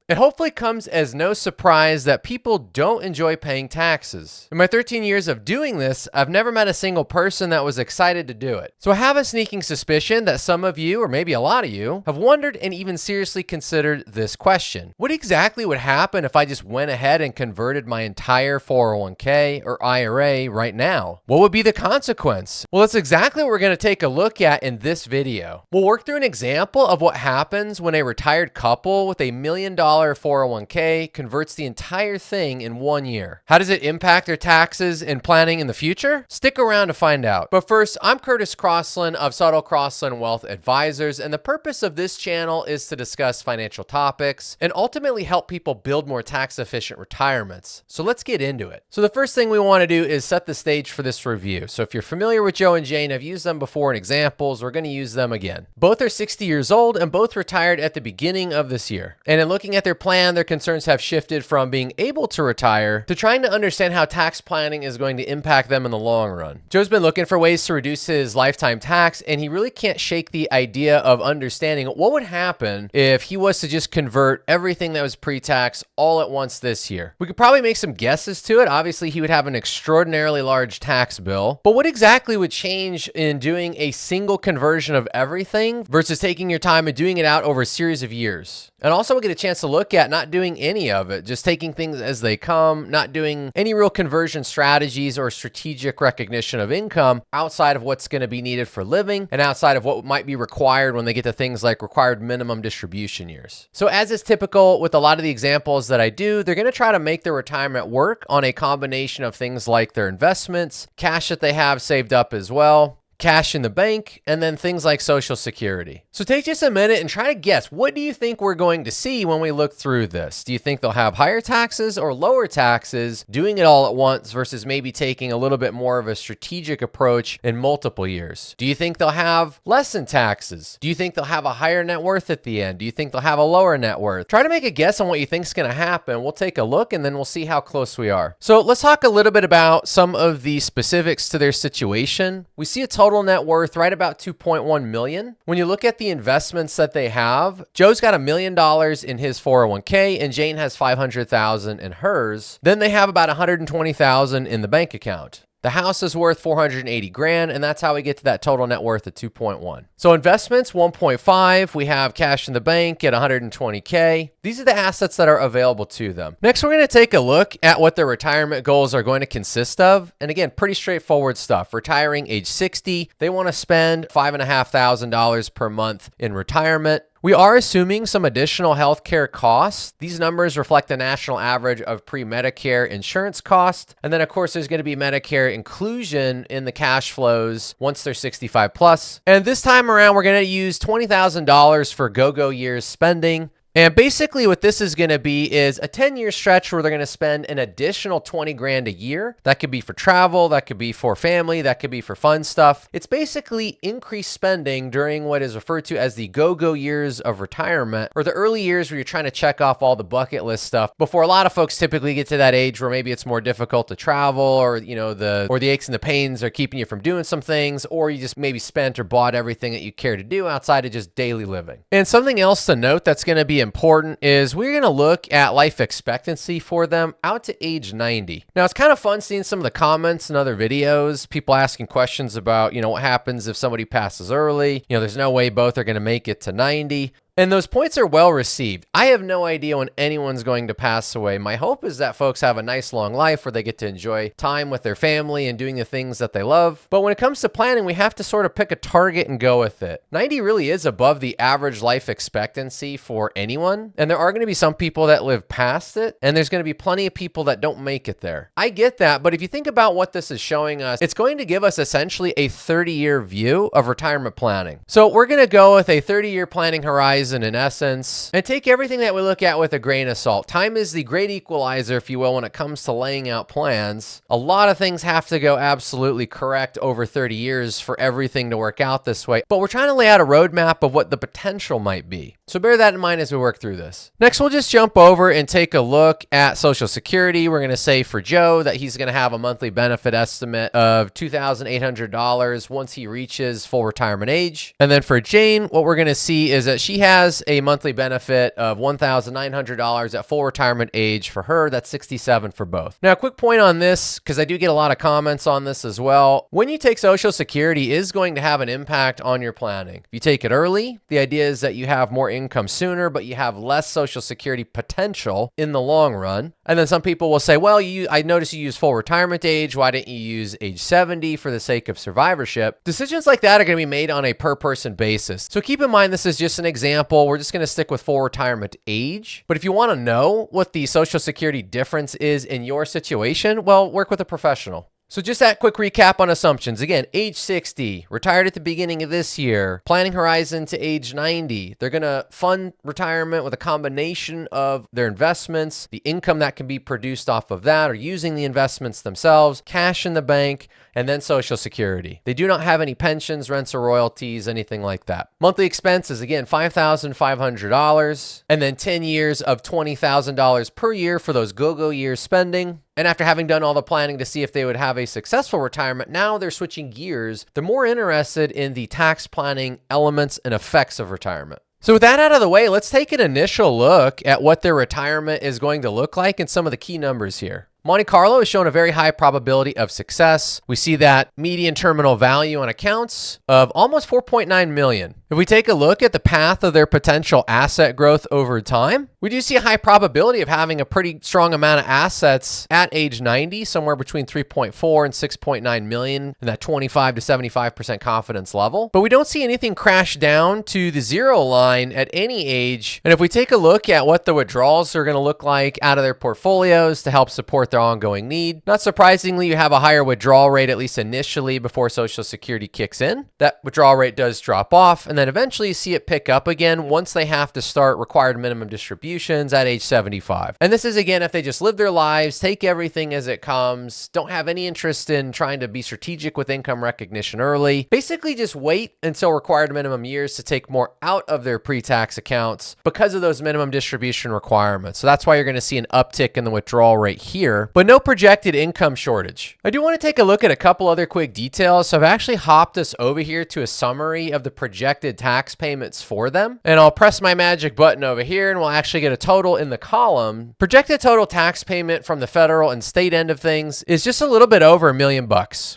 It hopefully comes as no surprise that people don't enjoy paying taxes. In my 13 years of doing this, I've never met a single person that was excited to do it. So I have a sneaking suspicion that some of you, or maybe a lot of you, have wondered and even seriously considered this question. What exactly would happen if I just went ahead and converted my entire 401k or IRA right now? What would be the consequence? Well, that's exactly what we're going to take a look at in this video. We'll work through an example of what happens when a retired couple with a $1 million 401k converts the entire thing in 1 year. How does it impact their taxes and planning in the future? Stick around to find out. But first, I'm Curtis Crossland of Suttle Crossland Wealth Advisors, and the purpose of this channel is to discuss financial topics and ultimately help people build more tax-efficient retirements. So let's get into it. So the first thing we want to do is set the stage for this review. So if you're familiar with Joe and Jane, I've used them before in examples. We're going to use them again. Both are 60 years old and both retired at the beginning of this year. And in looking at their plan, their concerns have shifted from being able to retire to trying to understand how tax planning is going to impact them in the long run. Joe's been looking for ways to reduce his lifetime tax, and he really can't shake the idea of understanding what would happen if he was to just convert everything that was pre-tax all at once this year. We could probably make some guesses to it. Obviously, he would have an extraordinarily large tax bill, but what exactly would change in doing a single conversion of everything versus taking your time and doing it out over a series of years? And also we'll get a chance to look at not doing any of it, just taking things as they come, not doing any real conversion strategies or strategic recognition of income outside of what's going to be needed for living and outside of what might be required when they get to things like required minimum distribution years. So as is typical with a lot of the examples that I do, they're going to try to make their retirement work on a combination of things like their investments, cash that they have saved up as well, cash in the bank, and then things like Social Security. So take just a minute and try to guess, what do you think we're going to see when we look through this? Do you think they'll have higher taxes or lower taxes doing it all at once versus maybe taking a little bit more of a strategic approach in multiple years? Do you think they'll have less in taxes? Do you think they'll have a higher net worth at the end? Do you think they'll have a lower net worth? Try to make a guess on what you think is going to happen. We'll take a look and then we'll see how close we are. So let's talk a little bit about some of the specifics to their situation. We see a total net worth right about 2.1 million. When you look at the investments that they have, Joe's got $1 million in his 401k and Jane has 500,000 in hers. Then they have about 120,000 in the bank account. The house is worth 480 grand, and that's how we get to that total net worth of 2.1. So investments, 1.5. We have cash in the bank at 120K. These are the assets that are available to them. Next, we're going to take a look at what their retirement goals are going to consist of. And again, pretty straightforward stuff. Retiring age 60, they want to spend $5,500 per month in retirement. We are assuming some additional healthcare costs. These numbers reflect the national average of pre-Medicare insurance cost. And then of course, there's going to be Medicare inclusion in the cash flows once they're 65 plus. And this time around, we're going to use $20,000 for go-go years spending. And basically what this is going to be is a 10-year stretch where they're going to spend an additional 20 grand a year. That could be for travel, that could be for family, that could be for fun stuff. It's basically increased spending during what is referred to as the go-go years of retirement, or the early years where you're trying to check off all the bucket list stuff before a lot of folks typically get to that age where maybe it's more difficult to travel, or the aches and the pains are keeping you from doing some things, or you just maybe spent or bought everything that you care to do outside of just daily living. And something else to note that's going to be important is we're going to look at life expectancy for them out to age 90. Now, it's kind of fun seeing some of the comments in other videos, people asking questions about, what happens if somebody passes early. There's no way both are going to make it to 90. And those points are well received. I have no idea when anyone's going to pass away. My hope is that folks have a nice long life where they get to enjoy time with their family and doing the things that they love. But when it comes to planning, we have to sort of pick a target and go with it. 90 really is above the average life expectancy for anyone. And there are going to be some people that live past it, and there's going to be plenty of people that don't make it there. I get that, but if you think about what this is showing us, it's going to give us essentially a 30-year view of retirement planning. So we're going to go with a 30-year planning horizon in essence, and take everything that we look at with a grain of salt. Time is the great equalizer, if you will, when it comes to laying out plans. A lot of things have to go absolutely correct over 30 years for everything to work out this way, but we're trying to lay out a roadmap of what the potential might be. So bear that in mind as we work through this. Next, we'll just jump over and take a look at Social Security. We're going to say for Joe that he's going to have a monthly benefit estimate of $2,800 once he reaches full retirement age. And then for Jane, what we're going to see is that she has has a monthly benefit of $1,900 at full retirement age for her. That's $67 for both. Now, a quick point on this, because I do get a lot of comments on this as well. When you take Social Security is going to have an impact on your planning. If you take it early, the idea is that you have more income sooner, but you have less Social Security potential in the long run. And then some people will say, well, I noticed you use full retirement age. Why didn't you use age 70 for the sake of survivorship? Decisions like that are going to be made on a per person basis. So keep in mind, this is just an example. We're just going to stick with full retirement age. But if you want to know what the Social Security difference is in your situation, well, work with a professional. So just that quick recap on assumptions. Again, age 60, retired at the beginning of this year, planning horizon to age 90. They're going to fund retirement with a combination of their investments, the income that can be produced off of that, or using the investments themselves, cash in the bank, and then Social Security. They do not have any pensions, rents, or royalties, anything like that. Monthly expenses, again, $5,500, and then 10 years of $20,000 per year for those go-go years spending. And after having done all the planning to see if they would have a successful retirement, now they're switching gears. They're more interested in the tax planning elements and effects of retirement. So with that out of the way, let's take an initial look at what their retirement is going to look like and some of the key numbers here. Monte Carlo has shown a very high probability of success. We see that median terminal value on accounts of almost 4.9 million. If we take a look at the path of their potential asset growth over time, we do see a high probability of having a pretty strong amount of assets at age 90, somewhere between 3.4 and 6.9 million in that 25 to 75% confidence level. But we don't see anything crash down to the zero line at any age. And if we take a look at what the withdrawals are going to look like out of their portfolios to help support their ongoing need, not surprisingly, you have a higher withdrawal rate, at least initially before Social Security kicks in. That withdrawal rate does drop off, and then eventually you see it pick up again once they have to start required minimum distributions at age 75. And this is, again, if they just live their lives, take everything as it comes, don't have any interest in trying to be strategic with income recognition early, basically just wait until required minimum years to take more out of their pre-tax accounts because of those minimum distribution requirements. So that's why you're going to see an uptick in the withdrawal rate here, but no projected income shortage. I do want to take a look at a couple other quick details. So I've actually hopped us over here to a summary of the projected tax payments for them. And I'll press my magic button over here and we'll actually get a total in the column. Projected total tax payment from the federal and state end of things is just a little bit over $1 million.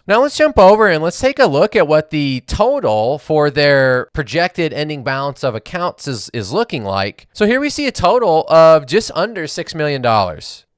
Now let's jump over and let's take a look at what the total for their projected ending balance of accounts is looking like. So here we see a total of just under $6 million.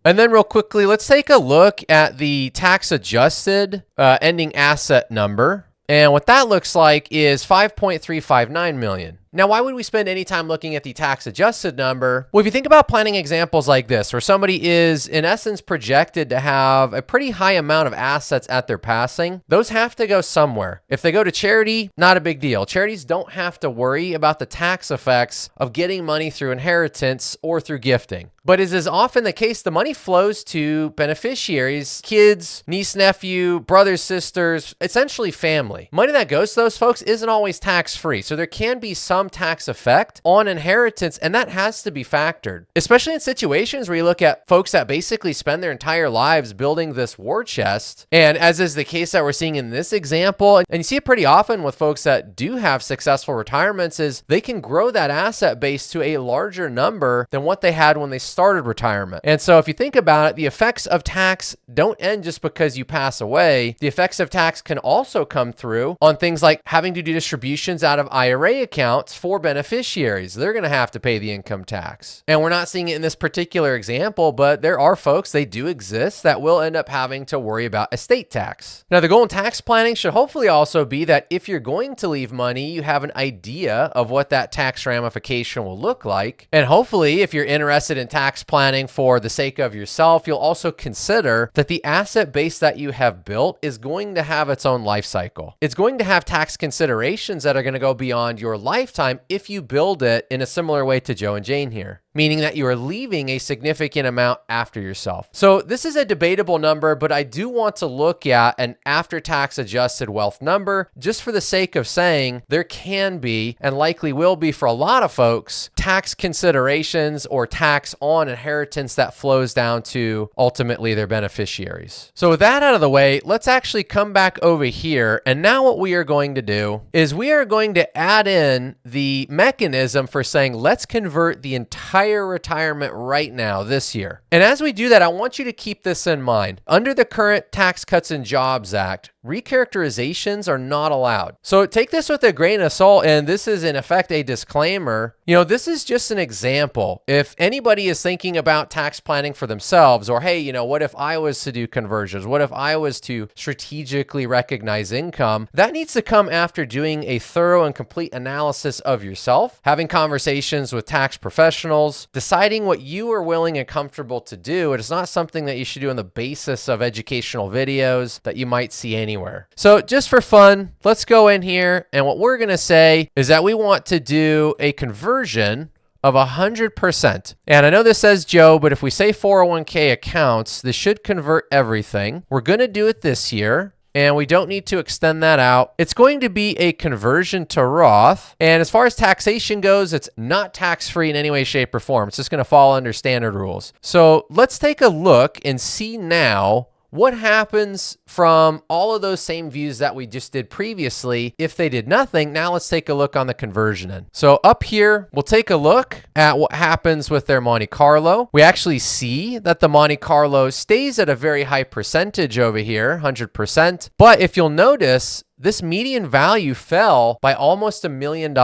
And then real quickly, let's take a look at the tax adjusted ending asset number. And what that looks like is $5.359 million. Now, why would we spend any time looking at the tax adjusted number? Well, if you think about planning examples like this, where somebody is in essence projected to have a pretty high amount of assets at their passing, those have to go somewhere. If they go to charity, not a big deal. Charities don't have to worry about the tax effects of getting money through inheritance or through gifting. But as is often the case, the money flows to beneficiaries, kids, niece, nephew, brothers, sisters, essentially family. Money that goes to those folks isn't always tax-free. So there can be some tax effect on inheritance, and that has to be factored, especially in situations where you look at folks that basically spend their entire lives building this war chest. And as is the case that we're seeing in this example, and you see it pretty often with folks that do have successful retirements, is they can grow that asset base to a larger number than what they had when they started retirement. And so if you think about it, the effects of tax don't end just because you pass away. The effects of tax can also come through on things like having to do distributions out of IRA accounts for beneficiaries. They're going to have to pay the income tax. And we're not seeing it in this particular example, but there are folks, they do exist, that will end up having to worry about estate tax. Now, the goal in tax planning should hopefully also be that if you're going to leave money, you have an idea of what that tax ramification will look like. And hopefully, if you're interested in tax planning for the sake of yourself, you'll also consider that the asset base that you have built is going to have its own life cycle. It's going to have tax considerations that are going to go beyond your lifetime if you build it in a similar way to Joe and Jane here, meaning that you are leaving a significant amount after yourself. So this is a debatable number, but I do want to look at an after-tax adjusted wealth number just for the sake of saying there can be, and likely will be for a lot of folks, tax considerations or tax on inheritance that flows down to ultimately their beneficiaries. So with that out of the way, let's actually come back over here. And now what we are going to do is we are going to add in the mechanism for saying, let's convert the entire retirement right now this year. And as we do that, I want you to keep this in mind. Under the current Tax Cuts and Jobs Act, recharacterizations are not allowed. So take this with a grain of salt, and this is in effect a disclaimer. This is just an example. If anybody is thinking about tax planning for themselves, or hey, what if I was to do conversions? What if I was to strategically recognize income? That needs to come after doing a thorough and complete analysis of yourself, having conversations with tax professionals, deciding what you are willing and comfortable to do. It is not something that you should do on the basis of educational videos that you might see anywhere. So just for fun, let's go in here, and what we're going to say is that we want to do a conversion of 100%. And I know this says Joe, but if we say 401k accounts, this should convert everything. We're going to do it this year, and we don't need to extend that out. It's going to be a conversion to Roth. And as far as taxation goes, it's not tax-free in any way, shape, or form. It's just going to fall under standard rules. So let's take a look and see now what happens from all of those same views that we just did previously if they did nothing. Now let's take a look on the conversion end. So up here, we'll take a look at what happens with their Monte Carlo. We actually see that the Monte Carlo stays at a very high percentage over here, 100%. But if you'll notice, this median value fell by almost $1 million.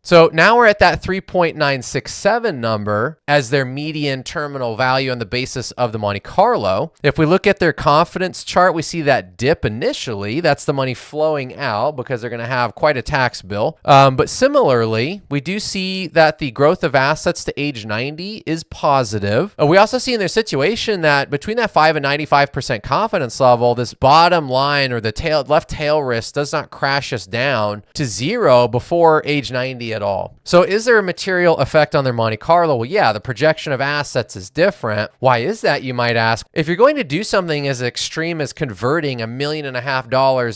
So now we're at that 3.967 number as their median terminal value on the basis of the Monte Carlo. If we look at their confidence chart, we see that dip initially. That's the money flowing out because they're going to have quite a tax bill. But similarly, we do see that the growth of assets to age 90 is positive. We also see in their situation that between that 5 and 95% confidence level, this bottom line or the left tail risk does not crash us down to zero before age 90 at all. So is there a material effect on their Monte Carlo? Well, yeah, the projection of assets is different. Why is that, you might ask? If you're going to do something as extreme as converting $1.5 million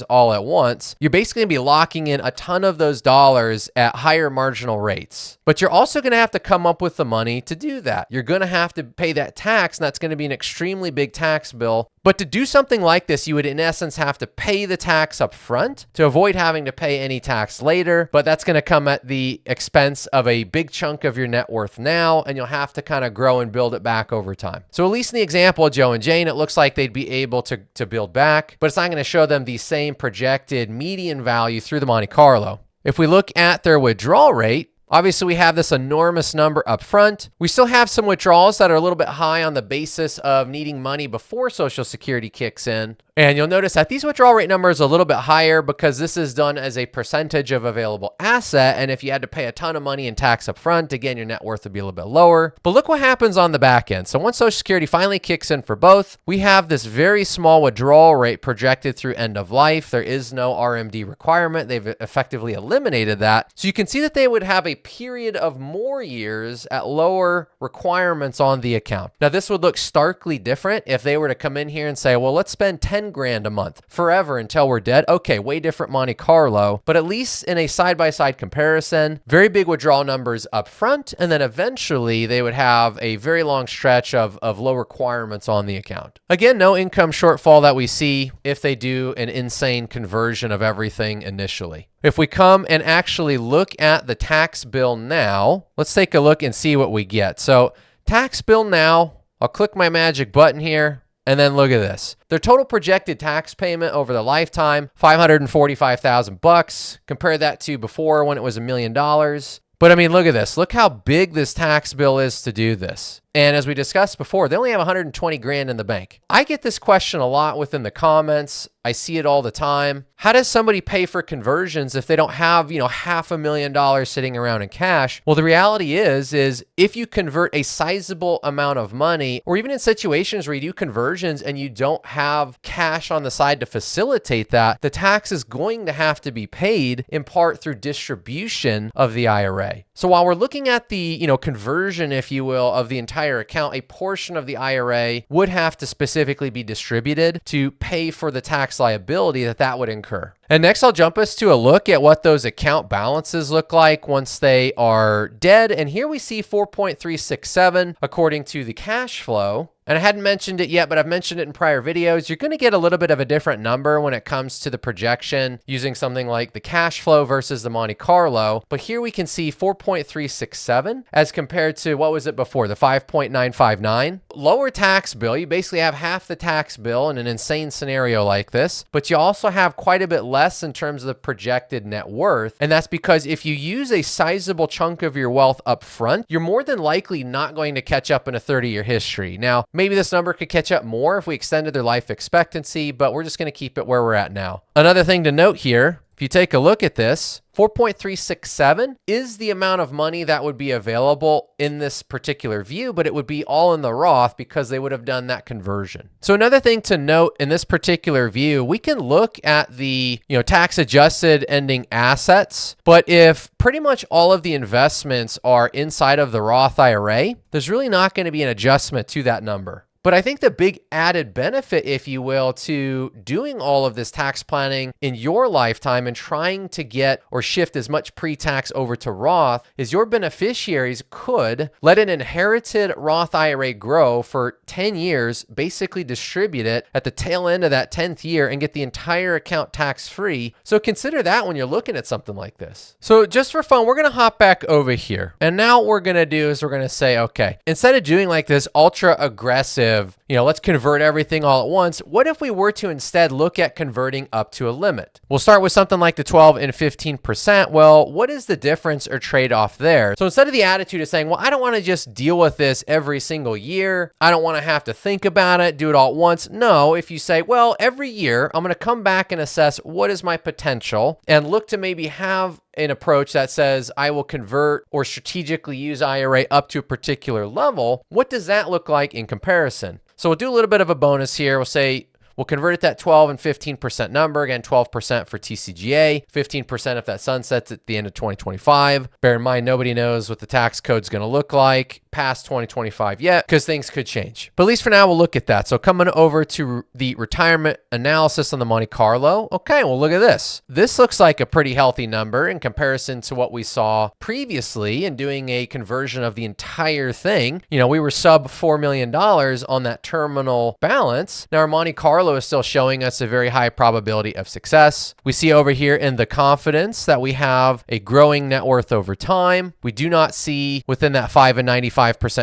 all at once, you're basically going to be locking in a ton of those dollars at higher marginal rates. But you're also going to have to come up with the money to do that. You're going to have to pay that tax, and that's going to be an extremely big tax bill. But to do something like this, you would in essence have to pay the tax up front to avoid having to pay any tax later. But that's going to come at the expense of a big chunk of your net worth now, and you'll have to kind of grow and build it back over time. So at least in the example of Joe and Jane, it looks like they'd be able to build back, but it's not going to show them the same projected median value through the Monte Carlo. If we look at their withdrawal rate, obviously, we have this enormous number up front. We still have some withdrawals that are a little bit high on the basis of needing money before Social Security kicks in. And you'll notice that these withdrawal rate numbers are a little bit higher because this is done as a percentage of available asset. And if you had to pay a ton of money in tax up front, again, your net worth would be a little bit lower. But look what happens on the back end. So once Social Security finally kicks in for both, we have this very small withdrawal rate projected through end of life. There is no RMD requirement. They've effectively eliminated that. So you can see that they would have a period of more years at lower requirements on the account. Now, this would look starkly different if they were to come in here and say, well, let's spend 10 grand a month forever until we're dead. Okay, way different Monte Carlo, but at least in a side-by-side comparison, very big withdrawal numbers up front, and then eventually they would have a very long stretch of low requirements on the account. Again, no income shortfall that we see if they do an insane conversion of everything initially. If we come and actually look at the tax bill now, let's take a look and see what we get. So tax bill now, I'll click my magic button here, and then look at this. Their total projected tax payment over the lifetime, $545,000. Compare that to before when it was $1 million. But I mean, look at this. Look how big this tax bill is to do this. And as we discussed before, they only have 120 grand in the bank. I get this question a lot within the comments. I see it all the time. How does somebody pay for conversions if they don't have, $500,000 sitting around in cash? Well, the reality is if you convert a sizable amount of money, or even in situations where you do conversions and you don't have cash on the side to facilitate that, the tax is going to have to be paid in part through distribution of the IRA. So while we're looking at the, conversion, if you will, of the entire account, a portion of the IRA would have to specifically be distributed to pay for the tax liability that would incur. And next I'll jump us to a look at what those account balances look like once they are dead. And here we see 4.367 according to the cash flow. And I hadn't mentioned it yet, but I've mentioned it in prior videos. You're going to get a little bit of a different number when it comes to the projection using something like the cash flow versus the Monte Carlo. But here we can see 4.367 as compared to, what was it before, the 5.959. Lower tax bill. You basically have half the tax bill in an insane scenario like this, but you also have quite a bit less in terms of the projected net worth. And that's because if you use a sizable chunk of your wealth up front, you're more than likely not going to catch up in a 30-year history. Now, maybe this number could catch up more if we extended their life expectancy, but we're just going to keep it where we're at now. Another thing to note here, if you take a look at this, 4.367 is the amount of money that would be available in this particular view, but it would be all in the Roth because they would have done that conversion. So another thing to note in this particular view, we can look at the tax adjusted ending assets, but if pretty much all of the investments are inside of the Roth IRA, there's really not going to be an adjustment to that number. But I think the big added benefit, if you will, to doing all of this tax planning in your lifetime and trying to get or shift as much pre-tax over to Roth is your beneficiaries could let an inherited Roth IRA grow for 10 years, basically distribute it at the tail end of that 10th year and get the entire account tax-free. So consider that when you're looking at something like this. So just for fun, we're going to hop back over here. And now what we're going to do is we're going to say, okay, instead of doing like this ultra aggressive, let's convert everything all at once. What if we were to instead look at converting up to a limit? We'll start with something like the 12 and 15%. Well, what is the difference or trade-off there? So instead of the attitude of saying, well, I don't want to just deal with this every single year. I don't want to have to think about it, do it all at once. No, if you say, well, every year I'm going to come back and assess what is my potential and look to maybe have an approach that says I will convert or strategically use IRA up to a particular level, what does that look like in comparison? So we'll do a little bit of a bonus here. We'll say we'll convert it that 12 and 15% number. Again, 12% for TCGA, 15% if that sunsets at the end of 2025. Bear in mind, nobody knows what the tax code's going to look like past 2025 yet because things could change. But at least for now, we'll look at that. So coming over to the retirement analysis on the Monte Carlo. Okay, well, look at this. This looks like a pretty healthy number in comparison to what we saw previously in doing a conversion of the entire thing. We were sub $4 million on that terminal balance. Now our Monte Carlo is still showing us a very high probability of success. We see over here in the confidence that we have a growing net worth over time. We do not see within that 5 and 95%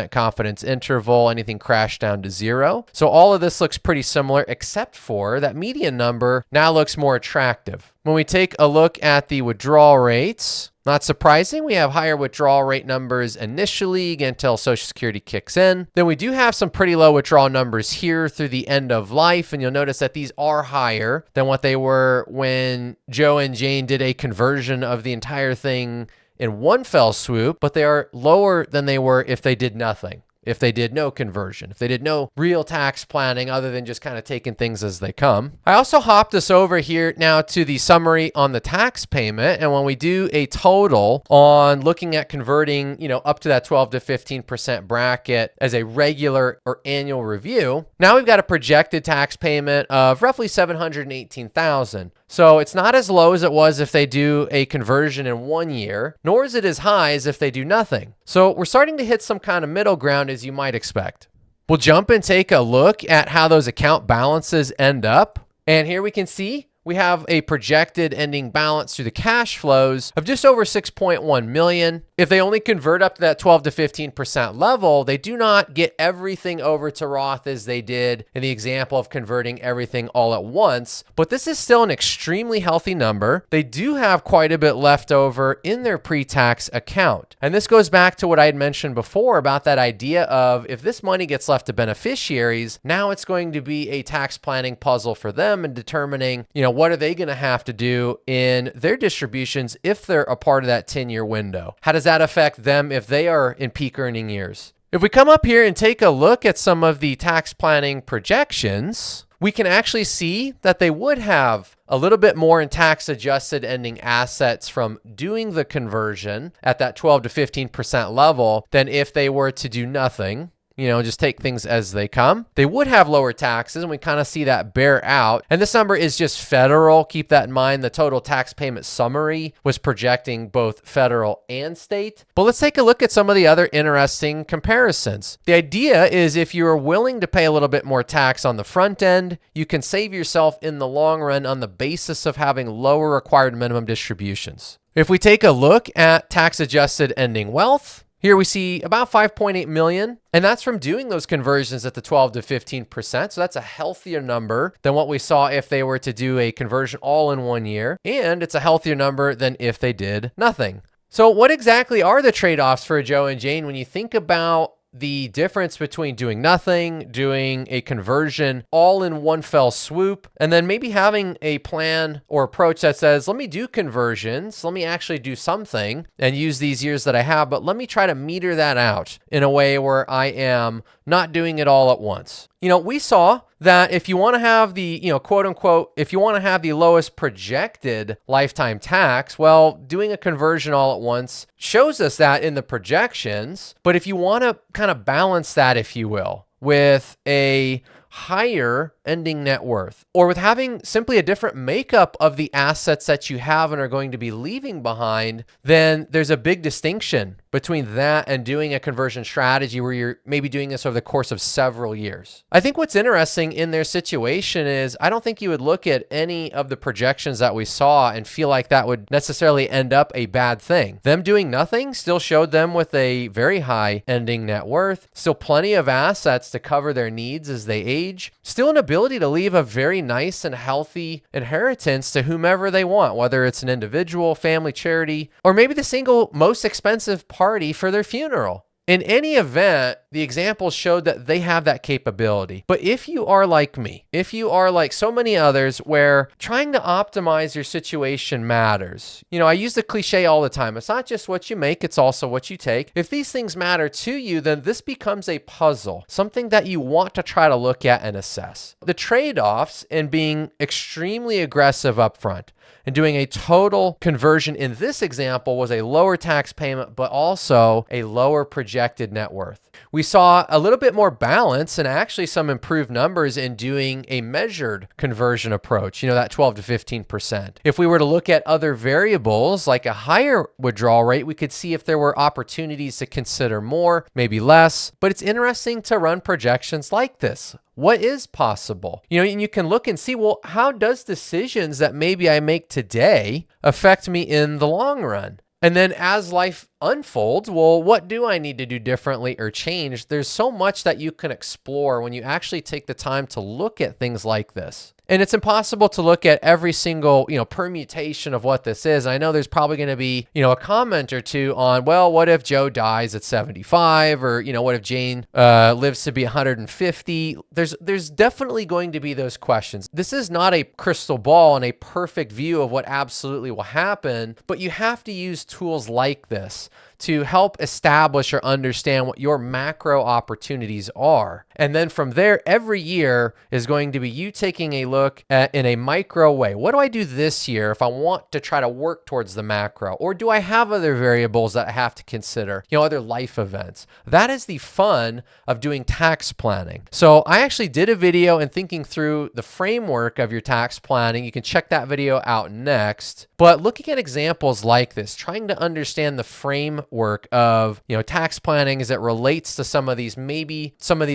confidence interval anything crash down to 0. So all of this looks pretty similar except for that median number now looks more attractive. When we take a look at the withdrawal rates, not surprising, we have higher withdrawal rate numbers initially until Social Security kicks in. Then we do have some pretty low withdrawal numbers here through the end of life, and you'll notice that these are higher than what they were when Joe and Jane did a conversion of the entire thing in one fell swoop, but they are lower than they were if they did nothing. If they did no conversion, if they did no real tax planning other than just kind of taking things as they come. I also hopped us over here now to the summary on the tax payment. And when we do a total on looking at converting, up to that 12 to 15% bracket as a regular or annual review, now we've got a projected tax payment of roughly $718,000. So it's not as low as it was if they do a conversion in 1 year, nor is it as high as if they do nothing. So we're starting to hit some kind of middle ground as you might expect. We'll jump and take a look at how those account balances end up. And here we can see we have a projected ending balance through the cash flows of just over 6.1 million. If they only convert up to that 12 to 15% level, they do not get everything over to Roth as they did in the example of converting everything all at once. But this is still an extremely healthy number. They do have quite a bit left over in their pre-tax account. And this goes back to what I had mentioned before about that idea of if this money gets left to beneficiaries, now it's going to be a tax planning puzzle for them and determining, what are they going to have to do in their distributions if they're a part of that 10-year window? How does that affect them if they are in peak earning years? If we come up here and take a look at some of the tax planning projections, we can actually see that they would have a little bit more in tax adjusted ending assets from doing the conversion at that 12 to 15% level than if they were to do nothing. just take things as they come. They would have lower taxes, and we kind of see that bear out. And this number is just federal. Keep that in mind. The total tax payment summary was projecting both federal and state. But let's take a look at some of the other interesting comparisons. The idea is if you are willing to pay a little bit more tax on the front end, you can save yourself in the long run on the basis of having lower required minimum distributions. If we take a look at tax-adjusted ending wealth, here we see about 5.8 million, and that's from doing those conversions at the 12 to 15%. So that's a healthier number than what we saw if they were to do a conversion all in 1 year. And it's a healthier number than if they did nothing. So what exactly are the trade-offs for Joe and Jane when you think about the difference between doing nothing, doing a conversion all in one fell swoop, and then maybe having a plan or approach that says, let me do conversions, let me actually do something and use these years that I have, but let me try to meter that out in a way where I am not doing it all at once. We saw that if you want to have the, quote unquote, if you want to have the lowest projected lifetime tax, well, doing a conversion all at once shows us that in the projections. But if you want to kind of balance that, if you will, with a higher ending net worth, or with having simply a different makeup of the assets that you have and are going to be leaving behind, then there's a big distinction between that and doing a conversion strategy where you're maybe doing this over the course of several years. I think what's interesting in their situation is I don't think you would look at any of the projections that we saw and feel like that would necessarily end up a bad thing. Them doing nothing still showed them with a very high ending net worth, still plenty of assets to cover their needs as they age, still an ability to leave a very nice and healthy inheritance to whomever they want, whether it's an individual, family, charity, or maybe the single most expensive party for their funeral. In any event, the examples showed that they have that capability. But if you are like me, if you are like so many others where trying to optimize your situation matters, I use the cliche all the time. It's not just what you make, it's also what you take. If these things matter to you, then this becomes a puzzle, something that you want to try to look at and assess. The trade-offs in being extremely aggressive upfront and doing a total conversion in this example was a lower tax payment, but also a lower projected net worth. We saw a little bit more balance and actually some improved numbers in doing a measured conversion approach, that 12 to 15%. If we were to look at other variables like a higher withdrawal rate, we could see if there were opportunities to consider more, maybe less, but it's interesting to run projections like this. What is possible? And you can look and see, well, how does decisions that maybe I make today affect me in the long run? And then as life unfolds, well, what do I need to do differently or change? There's so much that you can explore when you actually take the time to look at things like this. And it's impossible to look at every single, permutation of what this is. I know there's probably going to be, a comment or two on, well, what if Joe dies at 75 or, what if Jane lives to be 150? There's definitely going to be those questions. This is not a crystal ball and a perfect view of what absolutely will happen, but you have to use tools like this to help establish or understand what your macro opportunities are. And then from there, every year is going to be you taking a look at in a micro way. What do I do this year if I want to try to work towards the macro? Or do I have other variables that I have to consider, other life events? That is the fun of doing tax planning. So I actually did a video and thinking through the framework of your tax planning. You can check that video out next. But looking at examples like this, trying to understand the framework of, tax planning as it relates to some of these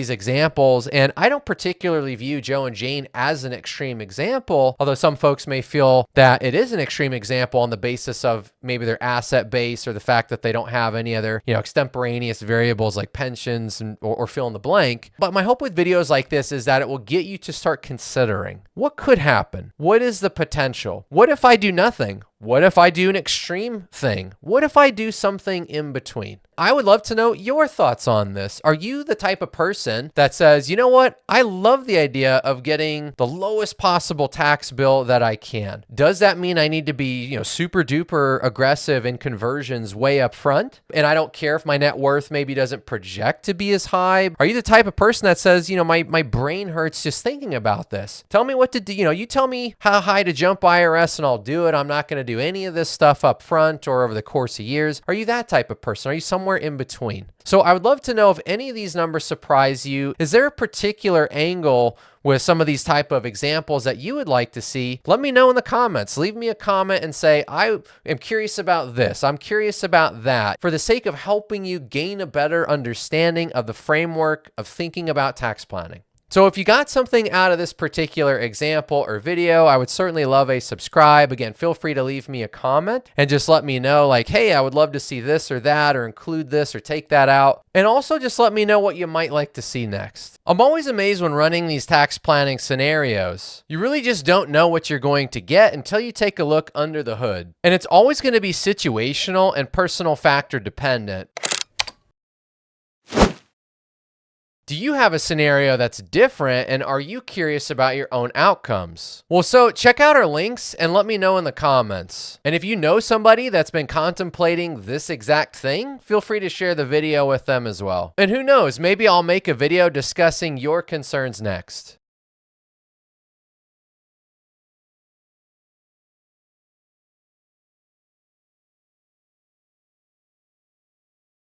examples. And I don't particularly view Joe and Jane as an extreme example, although some folks may feel that it is an extreme example on the basis of maybe their asset base or the fact that they don't have any other, extemporaneous variables like pensions or fill in the blank. But my hope with videos like this is that it will get you to start considering what could happen. What is the potential? What if I do nothing? What if I do an extreme thing? What if I do something in between? I would love to know your thoughts on this. Are you the type of person that says, you know what? I love the idea of getting the lowest possible tax bill that I can. Does that mean I need to be, super duper aggressive in conversions way up front? And I don't care if my net worth maybe doesn't project to be as high. Are you the type of person that says, my brain hurts just thinking about this? Tell me what to do. You tell me how high to jump IRS and I'll do it. I'm not going to do any of this stuff up front or over the course of years. Are you that type of person? Are you someone somewhere in between. So I would love to know if any of these numbers surprise you. Is there a particular angle with some of these type of examples that you would like to see? Let me know in the comments. Leave me a comment and say, I am curious about this. I'm curious about that, for the sake of helping you gain a better understanding of the framework of thinking about tax planning. So if you got something out of this particular example or video, I would certainly love a subscribe. Again, feel free to leave me a comment and just let me know, like, hey, I would love to see this or that, or include this or take that out. And also just let me know what you might like to see next. I'm always amazed when running these tax planning scenarios. You really just don't know what you're going to get until you take a look under the hood. And it's always going to be situational and personal factor dependent. Do you have a scenario that's different, and are you curious about your own outcomes? Well, so check out our links and let me know in the comments. And if you know somebody that's been contemplating this exact thing, feel free to share the video with them as well. And who knows, maybe I'll make a video discussing your concerns next.